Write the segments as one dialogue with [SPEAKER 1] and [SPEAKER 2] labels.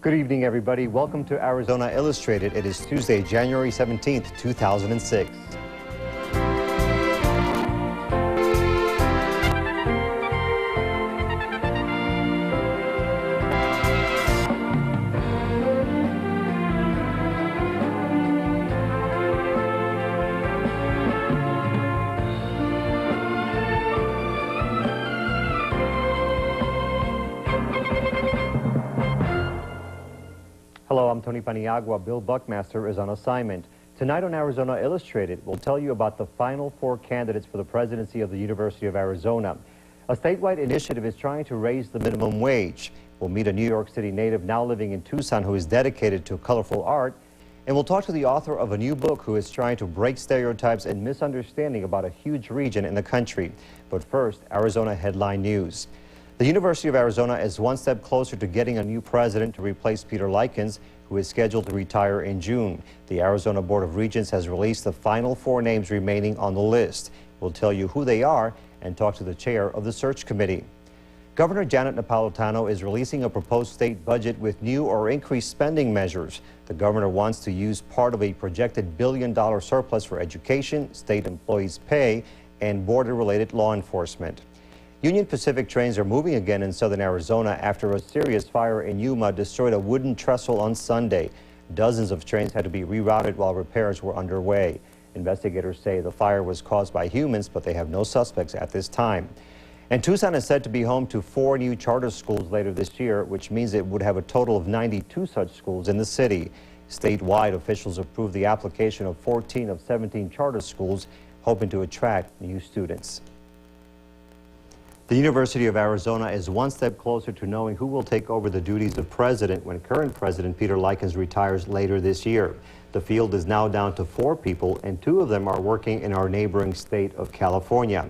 [SPEAKER 1] Good evening, everybody. Welcome to Arizona Illustrated. It is Tuesday, January 17th, 2006. Hello, I'm Tony Paniagua. Bill Buckmaster is on assignment. Tonight on Arizona Illustrated, we'll tell you about the final 4 candidates for the presidency of the University of Arizona. A statewide initiative is trying to raise the minimum wage. We'll meet a New York City native now living in Tucson who is dedicated to colorful art. And we'll talk to the author of a new book who is trying to break stereotypes and misunderstanding about a huge region in the country. But first, Arizona headline news. The University of Arizona is one step closer to getting a new president to replace Peter Likens, who is scheduled to retire in June. The Arizona Board of Regents has released the final 4 names remaining on the list. We'll tell you who they are and talk to the chair of the search committee. Governor Janet Napolitano is releasing a proposed state budget with new or increased spending measures. The governor wants to use part of a projected $1 billion surplus for education, state employees' pay, and border-related law enforcement. Union Pacific trains are moving again in southern Arizona after a serious fire in Yuma destroyed a wooden trestle on Sunday. Dozens of trains had to be rerouted while repairs were underway. Investigators say the fire was caused by humans, but they have no suspects at this time. And Tucson is said to be home to 4 new charter schools later this year, which means it would have a total of 92 such schools in the city. Statewide, officials approved the application of 14 of 17 charter schools, hoping to attract new students. The University of Arizona is one step closer to knowing who will take over the duties of president when current president Peter Likens retires later this year. The field is now down to 4 people, and 2 of them are working in our neighboring state of California.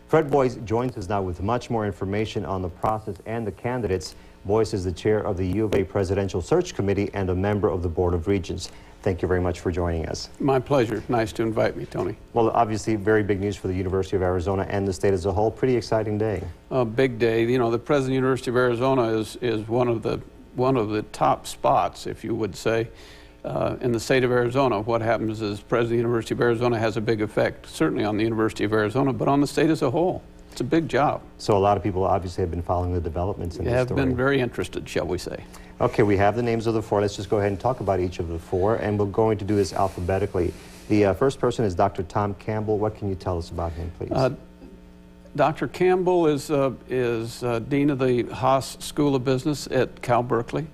[SPEAKER 1] Fred Boyce joins us now with much more information on the process and the candidates. Boyce is the chair of the U of A Presidential Search Committee and a member of the Board of Regents. Thank you very much for joining us.
[SPEAKER 2] My pleasure. Nice to invite me, Tony.
[SPEAKER 1] Well, obviously, very big news for the University of Arizona and the state as a whole. Pretty exciting day.
[SPEAKER 2] A big day. You know, the president of the University of Arizona is one of the top spots, if you would say, in the state of Arizona. What happens is president of the University of Arizona has a big effect, certainly on the University of Arizona, but on the state as a whole. It's a big job.
[SPEAKER 1] So a lot of people obviously have been following the developments in this story.
[SPEAKER 2] Have been very interested, shall we say.
[SPEAKER 1] Okay, we have the names of the 4. Let's just go ahead and talk about each of the 4, and we're going to do this alphabetically. The first person is Dr. Tom Campbell. What can you tell us about him, please?
[SPEAKER 2] Dr. Campbell is Dean of the Haas School of Business at Cal Berkeley.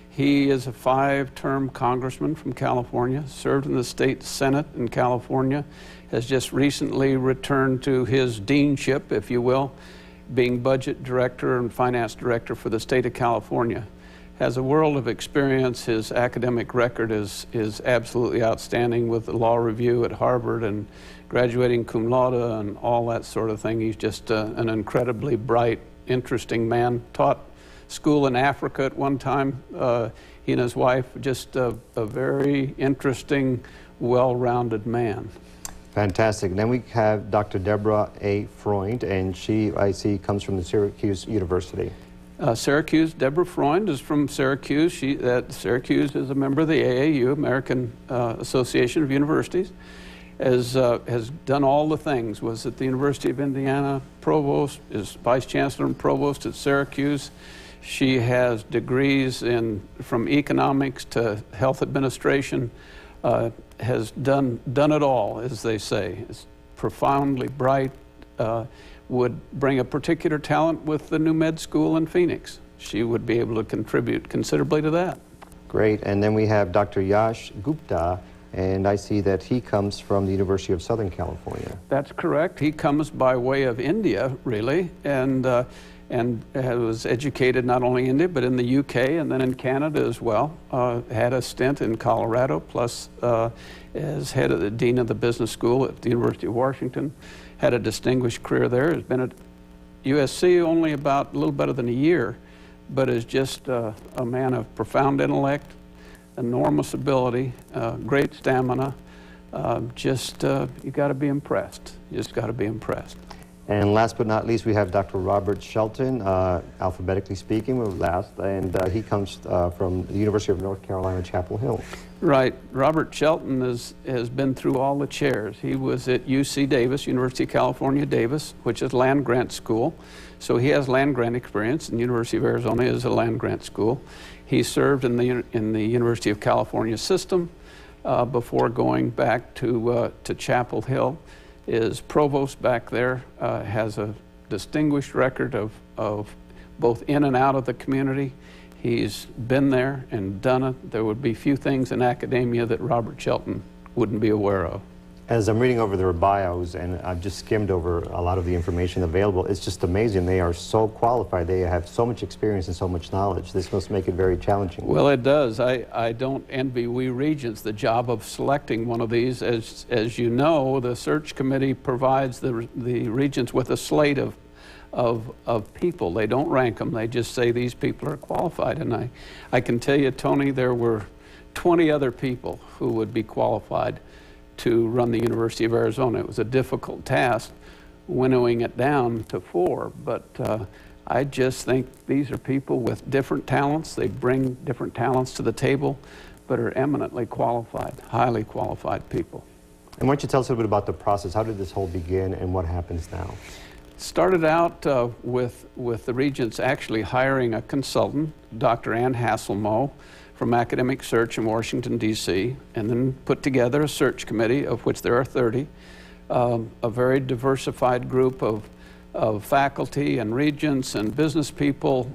[SPEAKER 2] He is a 5-term congressman from California, served in the state Senate in California, has just recently returned to his deanship, if you will, being budget director and finance director for the state of California. Has a world of experience. His academic record is absolutely outstanding with the law review at Harvard and graduating cum laude and all that sort of thing. He's just an incredibly bright, interesting man. Taught school in Africa at one time. He and his wife, just a very interesting, well-rounded man.
[SPEAKER 1] Fantastic. And then we have Dr. Deborah A. Freund, and she, I see, comes from the Syracuse University.
[SPEAKER 2] Syracuse, Deborah Freund is from Syracuse. Syracuse is a member of the AAU, American Association of Universities. Has done all the things, was at the University of Indiana, provost, is vice chancellor and provost at Syracuse. She has degrees from economics to health administration, has done it all, as they say. Is profoundly bright, would bring a particular talent with the new med school in Phoenix. She would be able to contribute considerably to that.
[SPEAKER 1] Great. And then we have Dr. Yash Gupta, and I see that he comes from the University of Southern California.
[SPEAKER 2] That's correct. He comes by way of India, really, and was educated not only in India, but in the UK and then in Canada as well. Had a stint in Colorado, plus as head of the Dean of the Business School at the University of Washington. Had a distinguished career there. Has been at USC only about a little better than a year, but is just a man of profound intellect, enormous ability, great stamina. You got to be impressed. You just got to be impressed.
[SPEAKER 1] And last but not least, we have Dr. Robert Shelton, alphabetically speaking, we're last, and he comes from the University of North Carolina, Chapel Hill.
[SPEAKER 2] Right. Robert Shelton has been through all the chairs. He was at UC Davis, University of California, Davis, which is land grant school. So he has land grant experience, and the University of Arizona is a land grant school. He served in the University of California system before going back to Chapel Hill. Is provost back there, has a distinguished record of both in and out of the community. He's been there and done it. There would be few things in academia that Robert Shelton wouldn't be aware of.
[SPEAKER 1] As I'm reading over their bios, and I've just skimmed over a lot of the information available, it's just amazing. They are so qualified. They have so much experience and so much knowledge. This must make it very challenging.
[SPEAKER 2] Well, it does. I don't envy we regents the job of selecting one of these. As you know, the search committee provides the regents with a slate of people. They don't rank them. They just say these people are qualified. And I can tell you, Tony, there were 20 other people who would be qualified to run the University of Arizona. It was a difficult task winnowing it down to 4, but I just think these are people with different talents. They bring different talents to the table, but are eminently qualified, highly qualified people.
[SPEAKER 1] And why don't you tell us a little bit about the process? How did this whole begin and what happens now?
[SPEAKER 2] Started out with the regents actually hiring a consultant, Dr. Ann Hasselmo, from Academic Search in Washington, D.C., and then put together a search committee, of which there are 30, a very diversified group of faculty and regents and business people,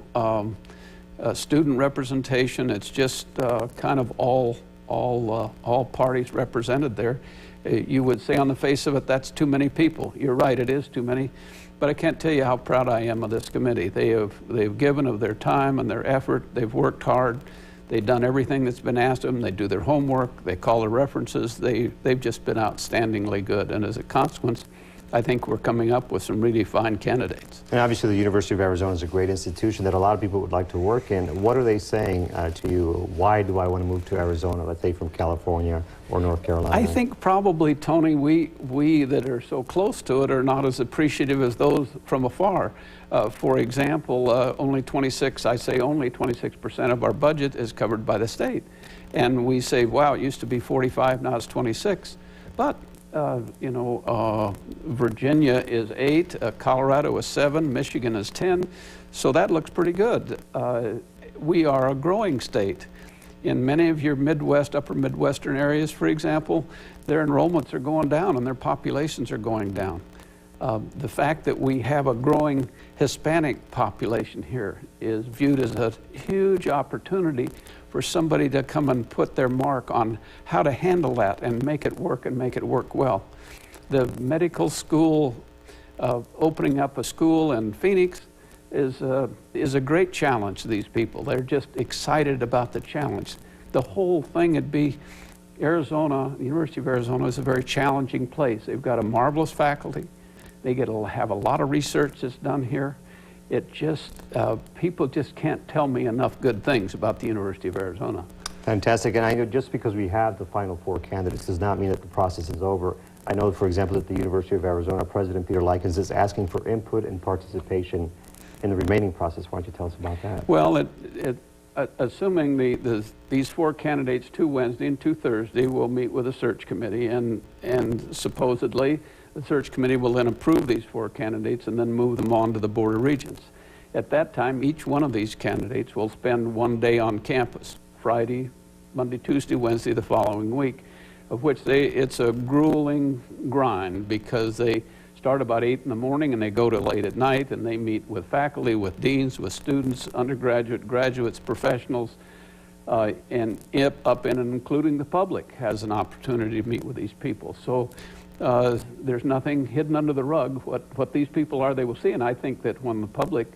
[SPEAKER 2] student representation. It's just kind of all parties represented there. You would say on the face of it, that's too many people. You're right, it is too many. But I can't tell you how proud I am of this committee. They've given of their time and their effort. They've worked hard. They've done everything that's been asked of them. They do their homework. They call their references. They've just been outstandingly good. And as a consequence, I think we're coming up with some really fine candidates.
[SPEAKER 1] And obviously the University of Arizona is a great institution that a lot of people would like to work in. What are they saying to you? Why do I want to move to Arizona, let's say from California or North Carolina?
[SPEAKER 2] I think probably, Tony, we that are so close to it are not as appreciative as those from afar. For example, only 26% of our budget is covered by the state. And we say, wow, it used to be 45, now it's 26. But Virginia is 8, Colorado is 7, Michigan is 10, so that looks pretty good. We are a growing state. In many of your Midwest, upper Midwestern areas, for example, their enrollments are going down and their populations are going down. The fact that we have a growing Hispanic population here is viewed as a huge opportunity for somebody to come and put their mark on how to handle that and make it work and make it work well. The medical school, opening up a school in Phoenix is a great challenge to these people. They're just excited about the challenge. The whole thing would be Arizona, the University of Arizona is a very challenging place. They've got a marvelous faculty. They get to have a lot of research that's done here. It just, people just can't tell me enough good things about the University of Arizona.
[SPEAKER 1] Fantastic, and I know just because we have the final 4 candidates does not mean that the process is over. I know, for example, that the University of Arizona President Peter Likens is asking for input and participation in the remaining process. Why don't you tell us about that?
[SPEAKER 2] Well, assuming these 4 candidates, 2 Wednesday and 2 Thursday, will meet with a search committee, and supposedly the search committee will then approve these 4 candidates and then move them on to the Board of Regents. At that time, each one of these candidates will spend 1 day on campus, Friday, Monday, Tuesday, Wednesday the following week, of which it's a grueling grind because they start about 8 in the morning and they go to late at night, and they meet with faculty, with deans, with students, undergraduate, graduates, professionals, and up in and including the public has an opportunity to meet with these people. So there's nothing hidden under the rug. What these people are, they will see. And I think that when the public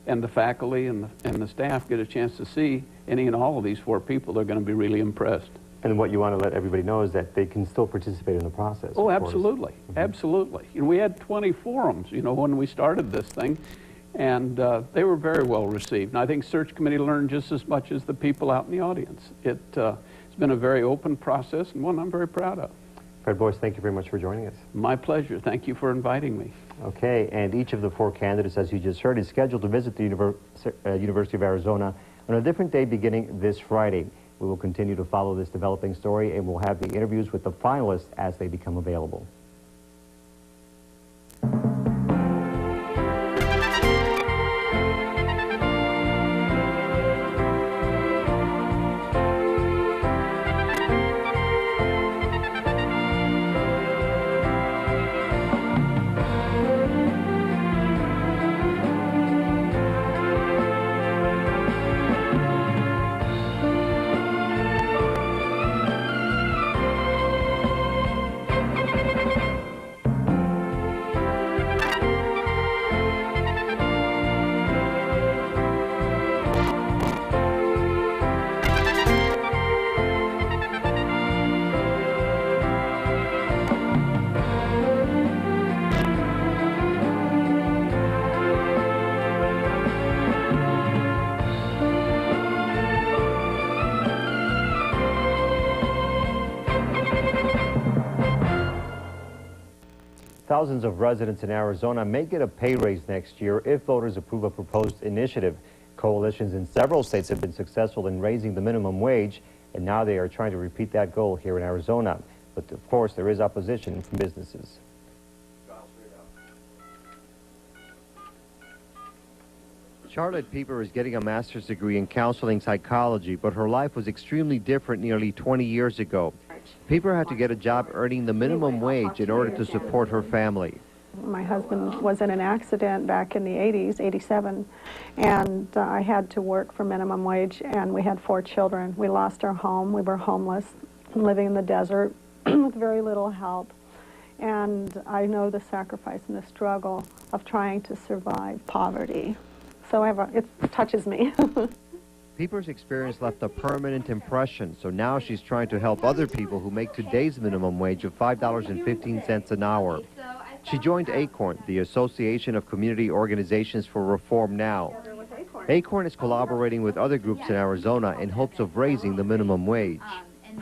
[SPEAKER 2] and the faculty and the staff get a chance to see any and all of these 4 people, they're going to be really impressed.
[SPEAKER 1] And what you want to let everybody know is that they can still participate in the process.
[SPEAKER 2] Oh, absolutely. Absolutely. We had 20 forums, when we started this thing, and they were very well received. And I think search committee learned just as much as the people out in the audience. It's been a very open process and one I'm very proud of.
[SPEAKER 1] Fred Boyce, thank you very much for joining us.
[SPEAKER 2] My pleasure. Thank you for inviting me.
[SPEAKER 1] Okay, and each of the 4 candidates, as you just heard, is scheduled to visit the University of Arizona on a different day beginning this Friday. We will continue to follow this developing story, and we'll have the interviews with the finalists as they become available. Thousands of residents in Arizona may get a pay raise next year if voters approve a proposed initiative. Coalitions in several states have been successful in raising the minimum wage, and now they are trying to repeat that goal here in Arizona. But of course, there is opposition from businesses. Charlotte Pieper is getting a master's degree in counseling psychology, but her life was extremely different nearly 20 years ago. Pieper had to get a job earning the minimum wage in order to support her family.
[SPEAKER 3] My husband was in an accident back in the 80s, 87, and I had to work for minimum wage, and we had 4 children. We lost our home. We were homeless, living in the desert with very little help. And I know the sacrifice and the struggle of trying to survive poverty. So it touches me.
[SPEAKER 1] Pieper's experience left a permanent impression, so now she's trying to help other people who make today's minimum wage of $5.15 an hour. She joined ACORN, the Association of Community Organizations for Reform Now. ACORN is collaborating with other groups in Arizona in hopes of raising the minimum wage.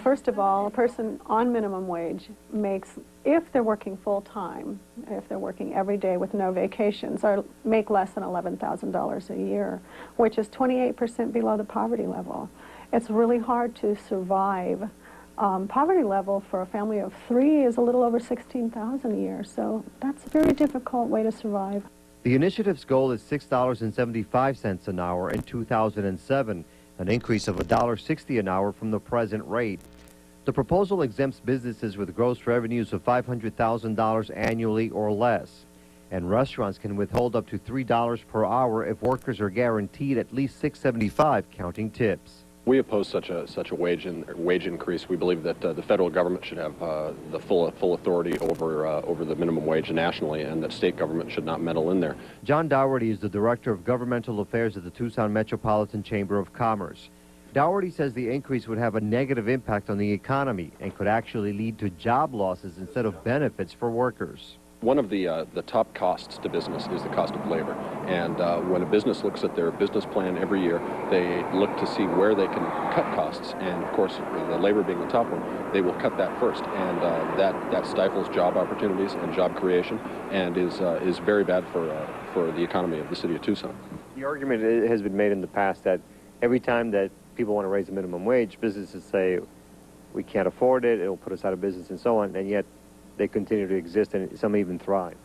[SPEAKER 3] First of all, a person on minimum wage makes, if they're working full-time, if they're working every day with no vacations, or make less than $11,000 a year, which is 28% below the poverty level. It's really hard to survive. Poverty level for a family of 3 is a little over $16,000 a year, so that's a very difficult way to survive.
[SPEAKER 1] The initiative's goal is $6.75 an hour in 2007, an increase of $1.60 an hour from the present rate. The proposal exempts businesses with gross revenues of $500,000 annually or less, and restaurants can withhold up to $3 per hour if workers are guaranteed at least $6.75, counting tips.
[SPEAKER 4] We oppose such a wage increase. We believe that the federal government should have the full authority over the minimum wage nationally, and that state government should not meddle in there.
[SPEAKER 1] John Dougherty is the Director of Governmental Affairs at the Tucson Metropolitan Chamber of Commerce. Dougherty says the increase would have a negative impact on the economy and could actually lead to job losses instead of benefits for workers.
[SPEAKER 4] One of the top costs to business is the cost of labor, and when a business looks at their business plan every year, they look to see where they can cut costs, and of course, the labor being the top one, they will cut that first, and that stifles job opportunities and job creation, and is very bad for the economy of the city of Tucson.
[SPEAKER 1] The argument has been made in the past that every time that people want to raise the minimum wage, businesses say, we can't afford it, it'll put us out of business and so on, and yet they continue to exist, and some even thrive.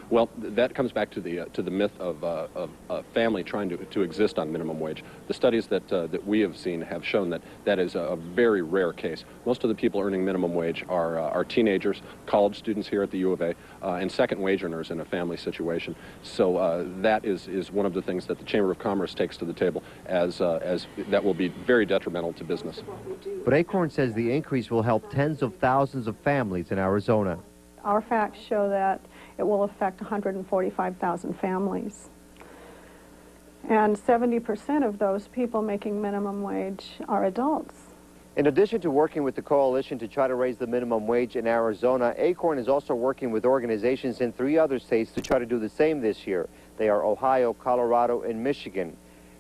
[SPEAKER 4] Well, that comes back to the myth of a family trying to exist on minimum wage. The studies that we have seen have shown that that is a very rare case. Most of the people earning minimum wage are teenagers, college students here at the U of A, and second wage earners in a family situation. So that is one of the things that the Chamber of Commerce takes to the table as that will be very detrimental to business.
[SPEAKER 1] But ACORN says the increase will help tens of thousands of families in Arizona.
[SPEAKER 3] Our facts show that it will affect 145,000 families. And 70% of those people making minimum wage are adults.
[SPEAKER 1] In addition to working with the coalition to try to raise the minimum wage in Arizona, ACORN is also working with organizations in 3 other states to try to do the same this year. They are Ohio, Colorado, and Michigan.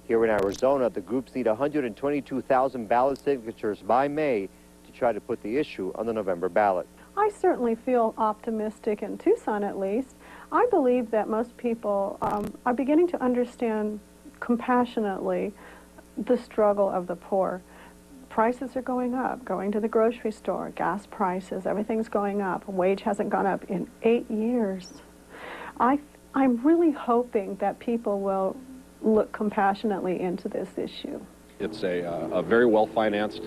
[SPEAKER 1] Here in Arizona, the groups need 122,000 ballot signatures by May to try to put the issue on the November ballot.
[SPEAKER 3] I certainly feel optimistic in Tucson, at least. I believe that most people are beginning to understand compassionately the struggle of the poor. Prices are going up, going to the grocery store, gas prices, everything's going up. Wage hasn't gone up in 8 years. I'm really hoping that people will look compassionately into this issue.
[SPEAKER 4] It's a very well-financed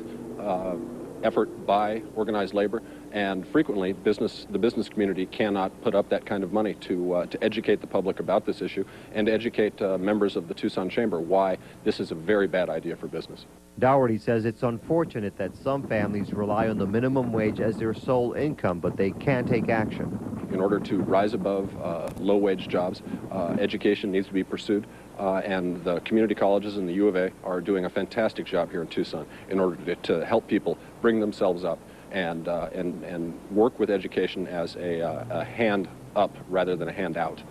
[SPEAKER 4] effort by organized labor, and frequently the business community cannot put up that kind of money to educate the public about this issue and to educate members of the Tucson Chamber why this is a very bad idea for business.
[SPEAKER 1] Dougherty says it's unfortunate that some families rely on the minimum wage as their sole income, but they can't take action.
[SPEAKER 4] In order to rise above low-wage jobs, education needs to be pursued, and the community colleges and the U of A are doing a fantastic job here in Tucson in order to help people bring themselves up and work with education as a hand up rather than a hand out.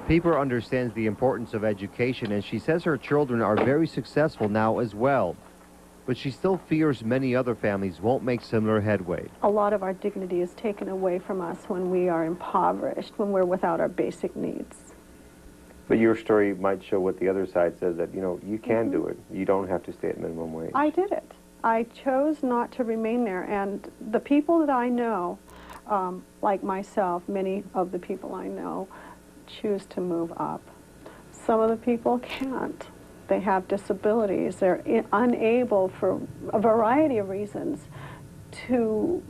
[SPEAKER 1] Pieper understands the importance of education, and she says her children are very successful now as well. But she still fears many other families won't make similar headway.
[SPEAKER 3] A lot of our dignity is taken away from us when we are impoverished, when we're without our basic needs.
[SPEAKER 1] But your story might show what the other side says, that, you know, you can do it. You don't have to stay at minimum wage.
[SPEAKER 3] I did it. I chose not to remain there, and the people that I know, like myself, many of the people I know, choose to move up. Some of the people can't. They have disabilities. They're unable, for a variety of reasons, to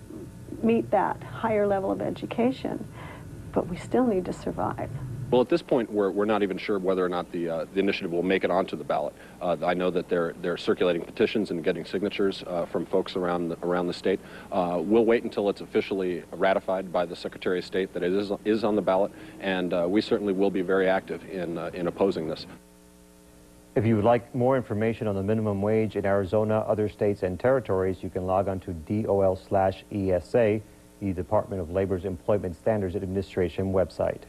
[SPEAKER 3] meet that higher level of education. But we still need to survive.
[SPEAKER 4] Well, at this point, we're not even sure whether or not the initiative will make it onto the ballot. I know that they're circulating petitions and getting signatures from folks around the state. We'll wait until it's officially ratified by the Secretary of State that it is on the ballot, and we certainly will be very active in opposing this.
[SPEAKER 1] If you would like more information on the minimum wage in Arizona, other states, and territories, you can log on to DOL/ESA, the Department of Labor's Employment Standards Administration website.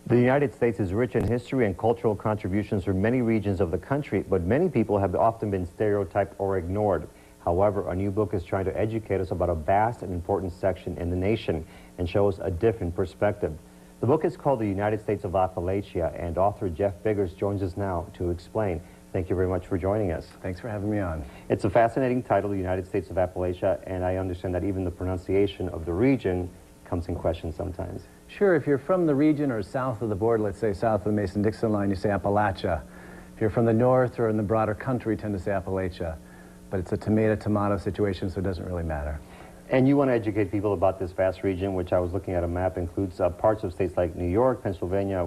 [SPEAKER 1] The United States is rich in history and cultural contributions from many regions of the country, but many people have often been stereotyped or ignored. However, a new book is trying to educate us about a vast and important section in the nation and show us a different perspective. The book is called The United States of Appalachia, and author Jeff Biggers joins us now to explain. Thank you very much for joining us.
[SPEAKER 5] Thanks for having me on.
[SPEAKER 1] It's a fascinating title, The United States of Appalachia, and I understand that even the pronunciation of the region comes in question sometimes.
[SPEAKER 5] Sure, if you're from the region or south of the border, let's say south of the Mason-Dixon line, you say Appalachia. If you're from the north or in the broader country, you tend to say Appalachia. But it's a tomato-tomato situation, so it doesn't really matter.
[SPEAKER 1] And you want to educate people about this vast region, which I was looking at a map, includes parts of states like New York, Pennsylvania,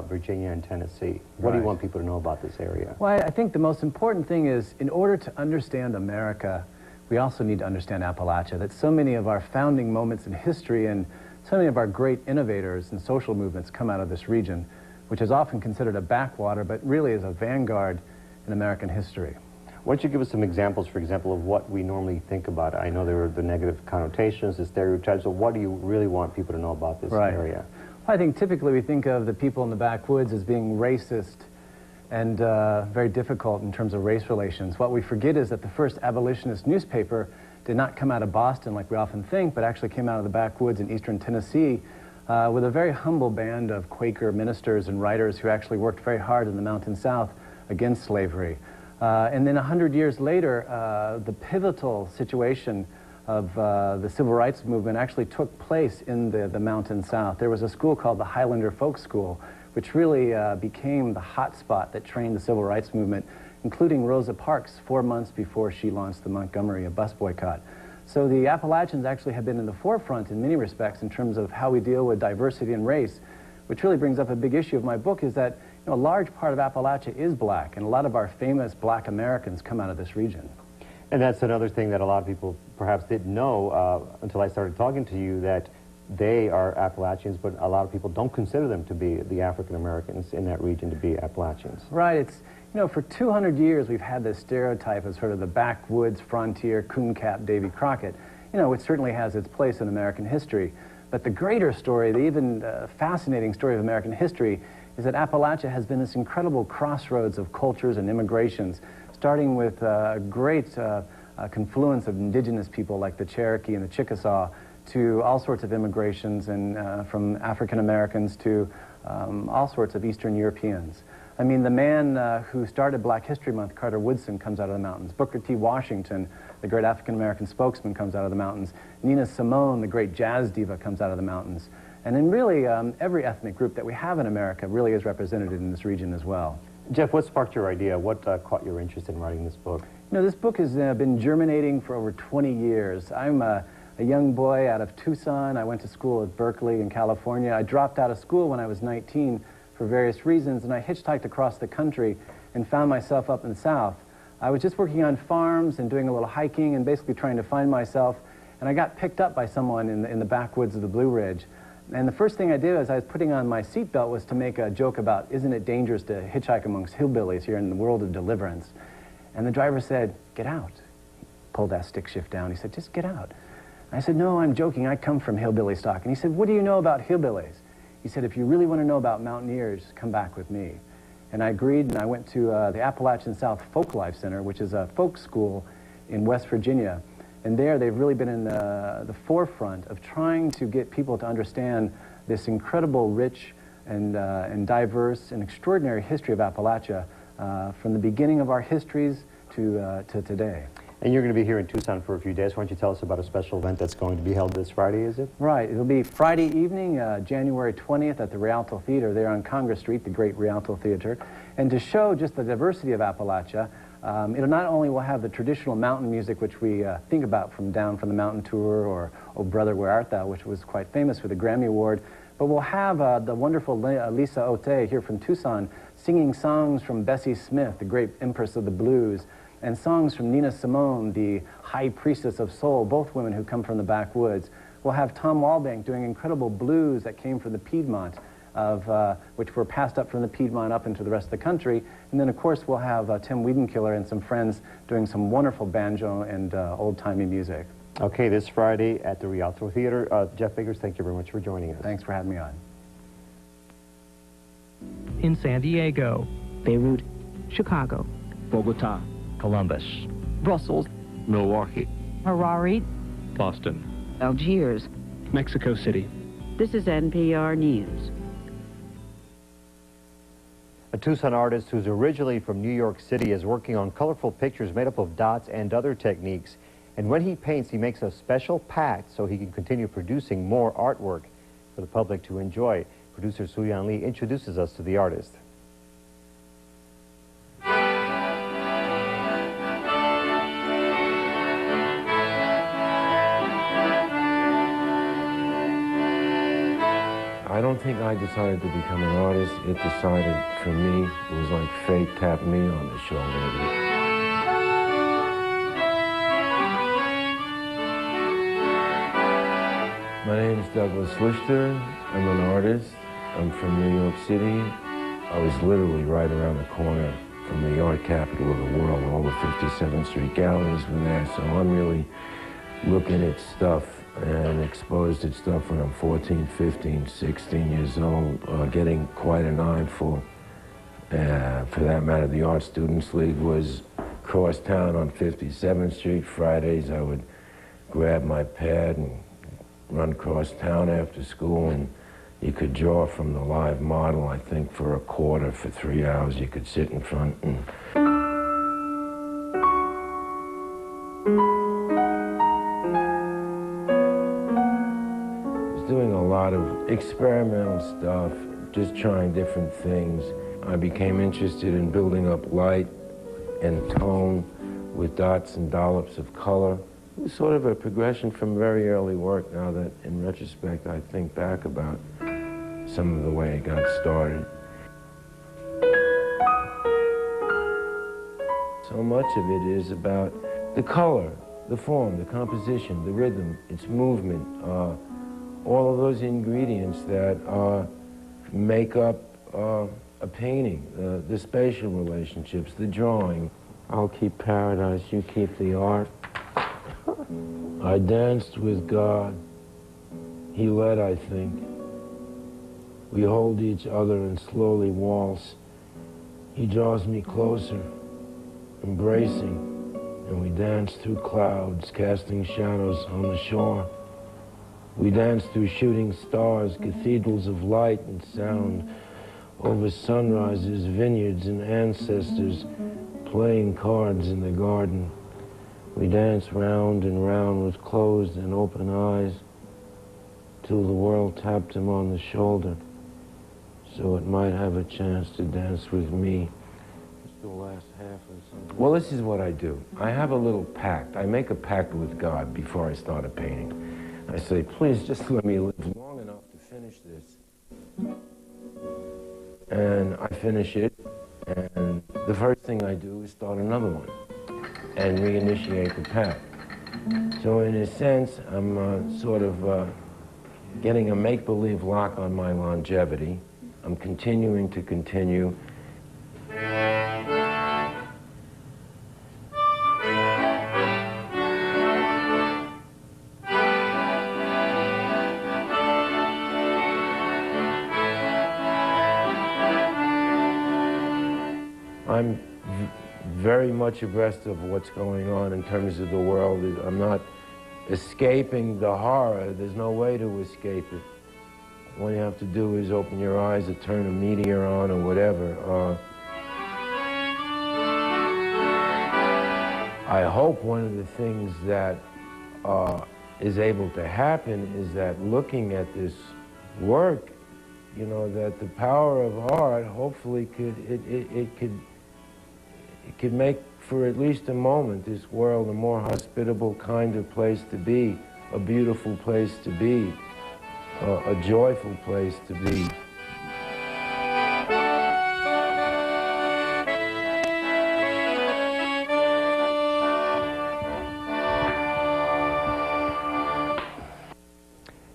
[SPEAKER 1] Virginia, and Tennessee. What do you want people to know about this area?
[SPEAKER 5] Well, I think the most important thing is, in order to understand America, we also need to understand Appalachia, that so many of our founding moments in history and so many of our great innovators and social movements come out of this region, which is often considered a backwater, but really is a vanguard in American history.
[SPEAKER 1] Why don't you give us some examples, for example, of what we normally think about? I know there are the negative connotations, the stereotypes, so what do you really want people to know about this area?
[SPEAKER 5] Well, I think typically we think of the people in the backwoods as being racist and very difficult in terms of race relations. What we forget is that the first abolitionist newspaper did not come out of Boston like we often think, but actually came out of the backwoods in eastern Tennessee with a very humble band of Quaker ministers and writers who actually worked very hard in the Mountain South against slavery. And then 100 years later, the pivotal situation of the civil rights movement actually took place in the Mountain South. There was a school called the Highlander Folk School, which really became the hot spot that trained the civil rights movement, including Rosa Parks 4 months before she launched the Montgomery bus boycott. So the Appalachians actually have been in the forefront in many respects in terms of how we deal with diversity and race, which really brings up a big issue of my book, is that a large part of Appalachia is black, and a lot of our famous black Americans come out of this region.
[SPEAKER 1] And that's another thing that a lot of people perhaps didn't know until I started talking to you, that they are Appalachians, but a lot of people don't consider them to be the African Americans in that region to be Appalachians.
[SPEAKER 5] Right. It's, you know, for 200 years we've had this stereotype of sort of the backwoods frontier coon cap Davy Crockett, you know, which certainly has its place in American history. But the greater story, the even fascinating story of American history, is that Appalachia has been this incredible crossroads of cultures and immigrations, starting with a great confluence of indigenous people like the Cherokee and the Chickasaw, to all sorts of immigrations, and from African Americans to all sorts of Eastern Europeans. I mean, the man who started Black History Month, Carter Woodson, comes out of the mountains. Booker T. Washington, the great African American spokesman, comes out of the mountains. Nina Simone, the great jazz diva, comes out of the mountains. And then really every ethnic group that we have in America really is represented in this region as well.
[SPEAKER 1] Jeff, what sparked your idea? What caught your interest in writing this book?
[SPEAKER 5] You know, this book has been germinating for over 20 years. I'm a young boy out of Tucson. I went to school at Berkeley in California. I dropped out of school when I was 19 for various reasons, and I hitchhiked across the country and found myself up in the South. I was just working on farms and doing a little hiking and basically trying to find myself, and I got picked up by someone in the backwoods of the Blue Ridge. And the first thing I did as I was putting on my seatbelt was to make a joke about, isn't it dangerous to hitchhike amongst hillbillies here in the world of deliverance? And the driver said, get out. He pulled that stick shift down. He said, just get out. I said, no, I'm joking. I come from hillbilly stock. And he said, what do you know about hillbillies? He said, if you really want to know about mountaineers, come back with me. And I agreed, and I went to the Appalachian South Folk Life Center, which is a folk school in West Virginia. And there, they've really been in the forefront of trying to get people to understand this incredible, rich, and diverse and extraordinary history of Appalachia from the beginning of our histories to today.
[SPEAKER 1] And you're going to be here in Tucson for a few days. Why don't you tell us about a special event that's going to be held this Friday, is it?
[SPEAKER 5] Right. It'll be Friday evening, January 20th at the Rialto Theater there on Congress Street, the great Rialto Theater. And to show just the diversity of Appalachia, it'll not only will have the traditional mountain music, which we think about from Down from the Mountain Tour, or Oh Brother, Where Art Thou, which was quite famous for the Grammy Award, but we'll have the wonderful Lisa Ote here from Tucson singing songs from Bessie Smith, the great empress of the blues, and songs from Nina Simone, the high priestess of soul, both women who come from the backwoods. We'll have Tom Walbank doing incredible blues that came from the Piedmont, which were passed up from the Piedmont up into the rest of the country. And then, of course, we'll have Tim Wiedenkiller and some friends doing some wonderful banjo and old-timey music.
[SPEAKER 1] Okay, this Friday at the Rialto Theater. Jeff Biggers, thank you very much for joining us.
[SPEAKER 5] Thanks for having me on.
[SPEAKER 6] In San Diego,
[SPEAKER 7] Beirut, Chicago,
[SPEAKER 6] Bogota, Columbus,
[SPEAKER 7] Brussels,
[SPEAKER 6] Milwaukee,
[SPEAKER 7] Harare,
[SPEAKER 6] Boston,
[SPEAKER 7] Algiers.
[SPEAKER 6] Mexico City.
[SPEAKER 7] This is NPR News.
[SPEAKER 1] A Tucson artist who's originally from New York City is working on colorful pictures made up of dots and other techniques. And when he paints, he makes a special pact so he can continue producing more artwork for the public to enjoy. Producer Suyan Lee introduces us to the artist.
[SPEAKER 8] I don't think I decided to become an artist. It decided for me. It was like fate tapped me on the shoulder. My name is Douglas Lichter. I'm an artist. I'm from New York City. I was literally right around the corner from the art capital of the world. All the 57th Street galleries were there, so I'm really looking at stuff and exposed at stuff when I'm 14, 15, 16 years old, getting quite an eye for that matter. The Art Students League was across town on 57th Street. Fridays I would grab my pad and run across town after school, and you could draw from the live model. I think for a quarter, for 3 hours, you could sit in front and doing a lot of experimental stuff, just trying different things. I became interested in building up light and tone with dots and dollops of color. It was sort of a progression from very early work, now that in retrospect I think back about some of the way it got started. So much of it is about the color, the form, the composition, the rhythm, its movement, all of those ingredients that make up a painting, the spatial relationships, the drawing. I'll keep paradise, you keep the art. I danced with God. He led, I think. We hold each other and slowly waltz. He draws me closer, embracing, and we dance through clouds, casting shadows on the shore. We dance through shooting stars, cathedrals of light and sound, over sunrises, vineyards, and ancestors playing cards in the garden. We dance round and round with closed and open eyes till the world tapped him on the shoulder so it might have a chance to dance with me. The last half or something. Well, this is what I do. I have a little pact. I make a pact with God before I start a painting. I say, please just let me live long enough to finish this. And I finish it, and the first thing I do is start another one and reinitiate the pact. So in a sense, I'm sort of getting a make-believe lock on my longevity. I'm continuing to continue. I'm very much abreast of what's going on in terms of the world. I'm not escaping the horror. There's no way to escape it. All you have to do is open your eyes or turn a meteor on or whatever. I hope one of the things that is able to happen is that looking at this work, you know, that the power of art hopefully it could make, for at least a moment, this world a more hospitable kind of place to be, a beautiful place to be, a joyful place to be.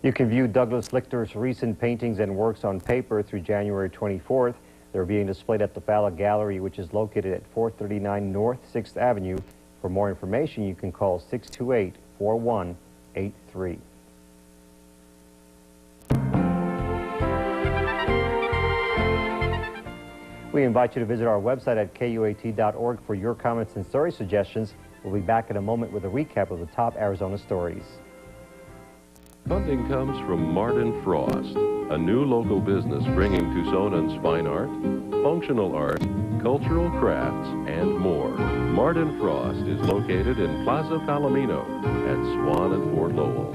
[SPEAKER 1] You can view Douglas Lichter's recent paintings and works on paper through January 24th. They're being displayed at the Fala Gallery, which is located at 439 North 6th Avenue. For more information, you can call 628-4183. We invite you to visit our website at KUAT.org for your comments and story suggestions. We'll be back in a moment with a recap of the top Arizona stories.
[SPEAKER 9] Funding comes from Martin Frost, a new local business bringing Tucsonans fine art, functional art, cultural crafts, and more. Martin Frost is located in Plaza Palomino at Swan and Fort Lowell.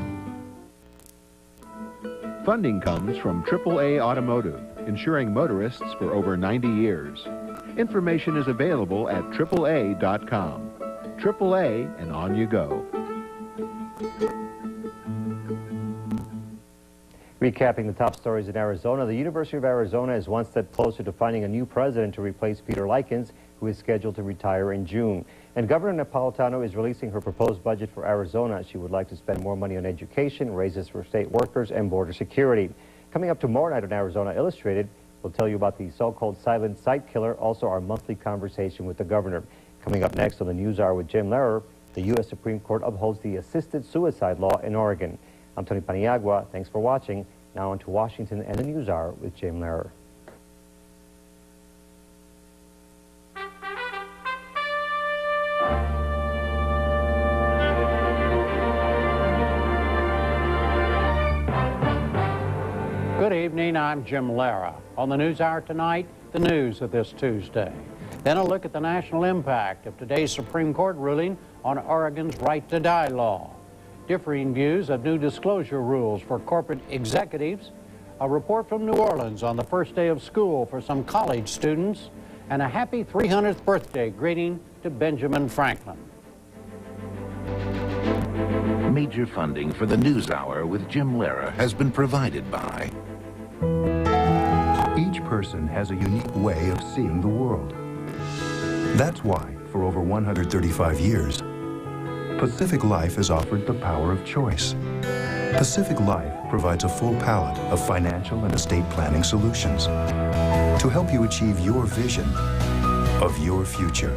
[SPEAKER 10] Funding comes from AAA Automotive, insuring motorists for over 90 years. Information is available at AAA.com. AAA, and on you go.
[SPEAKER 1] Recapping the top stories in Arizona, the University of Arizona is one step closer to finding a new president to replace Peter Likens, who is scheduled to retire in June. And Governor Napolitano is releasing her proposed budget for Arizona. She would like to spend more money on education, raises for state workers, and border security. Coming up tomorrow night on Arizona Illustrated, we'll tell you about the so-called silent site killer, also our monthly conversation with the governor. Coming up next on the News Hour with Jim Lehrer, the U.S. Supreme Court upholds the assisted suicide law in Oregon. I'm Tony Paniagua. Thanks for watching. Now on to Washington and the News Hour with Jim Lehrer.
[SPEAKER 11] Good evening, I'm Jim Lehrer. On the News Hour tonight, the news of this Tuesday. Then a look at the national impact of today's Supreme Court ruling on Oregon's right to die law. Differing views of new disclosure rules for corporate executives, a report from New Orleans on the first day of school for some college students, and a happy 300th birthday greeting to Benjamin Franklin.
[SPEAKER 12] Major funding for the News Hour with Jim Lehrer has been provided by...
[SPEAKER 13] Each person has a unique way of seeing the world. That's why, for over 135 years, Pacific Life has offered the power of choice. Pacific Life provides a full palette of financial and estate planning solutions to help you achieve your vision of your future.